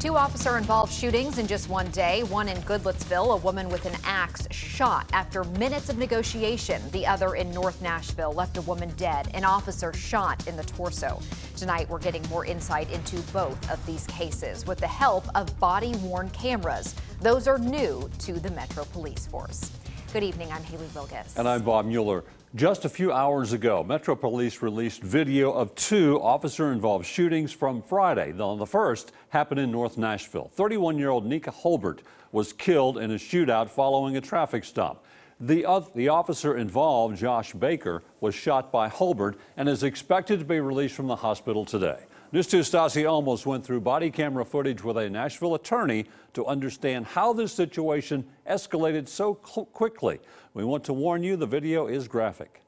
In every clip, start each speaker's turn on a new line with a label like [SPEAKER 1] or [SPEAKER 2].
[SPEAKER 1] Two officer-involved shootings in just one day. One in Goodlettsville, a woman with an axe shot after minutes of negotiation. The other in North Nashville left a woman dead. An officer shot in the torso. Tonight, we're getting more insight into both of these cases with the help of body-worn cameras. Those are new to the Metro Police Force. Good evening, I'm Haley Vilgas.
[SPEAKER 2] And I'm Bob Mueller. Just a few hours ago, Metro Police released video of two officer-involved shootings from Friday. The first happened in North Nashville. 31-year-old Nika Holbert was killed in a shootout following a traffic stop. The officer involved, Josh Baker, was shot by Holbert and is expected to be released from the hospital today. News 2's Stassy Olmos went through body camera footage with a Nashville attorney to understand how this situation escalated so quickly. We want to warn you, the video is graphic.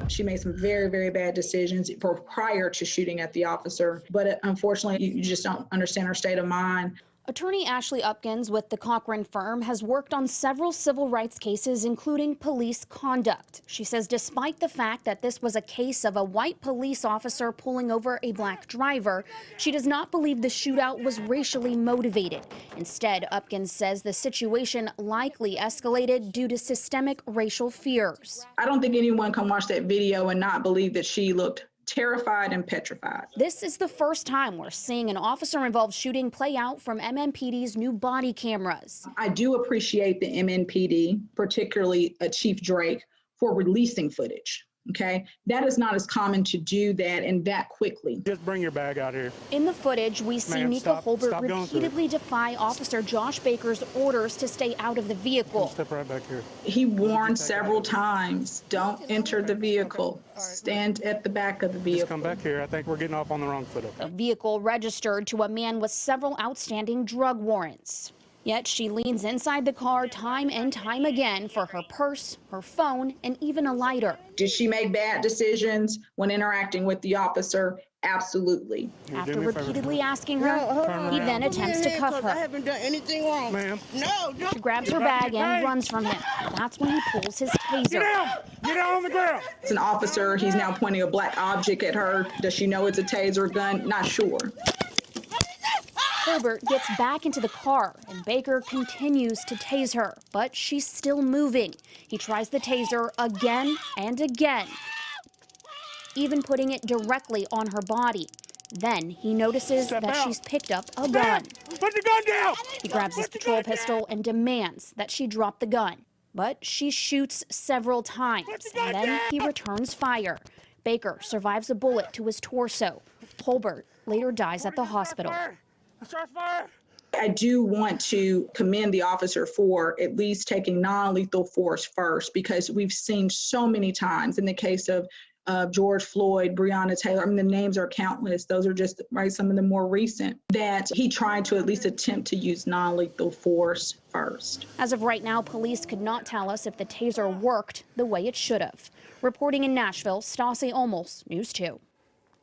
[SPEAKER 3] She made some very, very bad decisions prior to shooting at the officer, but unfortunately, you just don't understand her state of mind.
[SPEAKER 4] Attorney Ashley Upkins with the Cochran firm has worked on several civil rights cases, including police conduct. She says despite the fact that this was a case of a white police officer pulling over a black driver, she does not believe the shootout was racially motivated. Instead, Upkins says the situation likely escalated due to systemic racial fears.
[SPEAKER 3] I don't think anyone can watch that video and not believe that she looked terrified and petrified.
[SPEAKER 4] This is the first time we're seeing an officer-involved shooting play out from MNPD's new body cameras.
[SPEAKER 3] I do appreciate the MNPD, particularly Chief Drake, for releasing footage. Okay, that is not as common to do that and that quickly.
[SPEAKER 5] Just bring your bag out here.
[SPEAKER 4] In the footage, we see Nika Holbert repeatedly defy Officer Josh Baker's orders to stay out of the vehicle.
[SPEAKER 5] Step right back here.
[SPEAKER 3] He warned several times, don't enter the vehicle. Stand at the back of the vehicle.
[SPEAKER 5] Just come back here. I think we're getting off on the wrong foot.
[SPEAKER 4] The vehicle registered to a man with several outstanding drug warrants. Yet she leans inside the car time and time again for her purse, her phone, and even a lighter.
[SPEAKER 3] Did she make bad decisions when interacting with the officer? Absolutely.
[SPEAKER 4] After repeatedly asking her, he then attempts to cuff her.
[SPEAKER 6] I haven't done anything wrong.
[SPEAKER 5] Ma'am.
[SPEAKER 6] No.
[SPEAKER 4] She grabs her bag and runs from him. That's when he pulls his taser.
[SPEAKER 5] Get down on the ground.
[SPEAKER 3] It's an officer. He's now pointing a black object at her. Does she know it's a taser gun? Not sure.
[SPEAKER 4] Holbert gets back into the car, and Baker continues to tase her, but she's still moving. He tries the taser again and again, even putting it directly on her body. Then he notices that she's picked up a gun.
[SPEAKER 5] Put the gun down!
[SPEAKER 4] He grabs his patrol pistol and demands that she drop the gun. But she shoots several times, and then he returns fire. Baker survives a bullet to his torso. Holbert later dies at the hospital.
[SPEAKER 3] I do want to commend the officer for at least taking non-lethal force first, because we've seen so many times in the case of George Floyd, Breonna Taylor, I mean, the names are countless. Those are just some of the more recent, that he tried to at least attempt to use non-lethal force first.
[SPEAKER 4] As of right now, police could not tell us if the taser worked the way it should have. Reporting in Nashville, Stassy Olmos, News 2.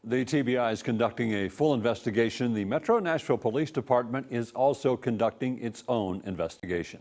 [SPEAKER 2] The TBI is conducting a full investigation. The Metro Nashville Police Department is also conducting its own investigation.